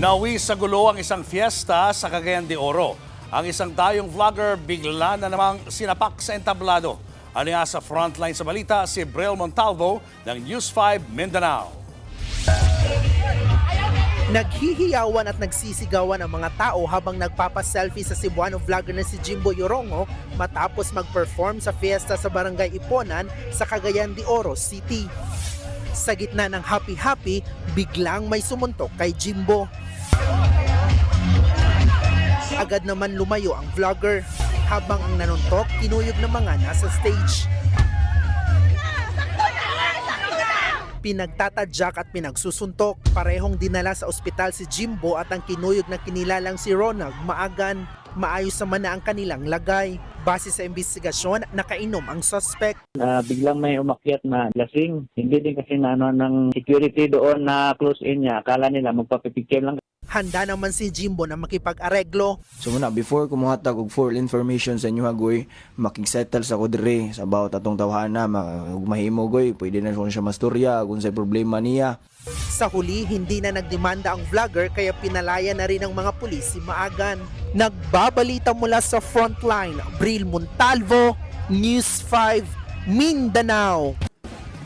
Nawi sa gulo ang isang fiesta sa Cagayan de Oro. Ang isang dayong vlogger bigla na namang sinapak sa entablado. Ano nga sa frontline sa balita si Brel Montalvo ng News 5 Mindanao. Naghihiyawan at nagsisigawan ang mga tao habang nagpapaselfie sa Cebuano vlogger na si Jimbo Yorongo matapos mag-perform sa fiesta sa Barangay Iponan sa Cagayan de Oro City. Sa gitna ng happy-happy, biglang may sumuntok kay Jimbo. Agad naman lumayo ang vlogger habang ang nanuntok kinuyog ng mga nasa stage. Pinagtatadyak at pinagsusuntok, parehong dinala sa ospital si Jimbo at ang kinuyog na kinilalang si Ronald Maagan. Maayos naman na ang kanilang lagay. Base sa investigasyon, nakainom ang suspect. Biglang may umakyat na lasing. Hindi din kasi na ng security doon na close in niya. Akala nila magpapipicture lang. Handa naman si Jimbo na makipag-areglo. So muna, before kumuhatag og full information sa inyo hagoy, makig-settle sa kodre sa about atong tawhana, mahimo goy, pwede na siya masturya kung sa problema niya. Sa huli, hindi na nagdemanda ang vlogger kaya pinalaya na rin ng mga pulis si Maagan. Nagbabalita mula sa frontline, Bril Montalvo, News 5, Mindanao.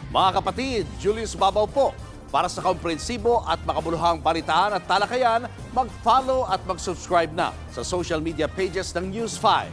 Mga kapatid, Julius Babaw po. Para sa komprehensibo at makabuluhang balitaan at talakayan, mag-follow at mag-subscribe na sa social media pages ng News 5.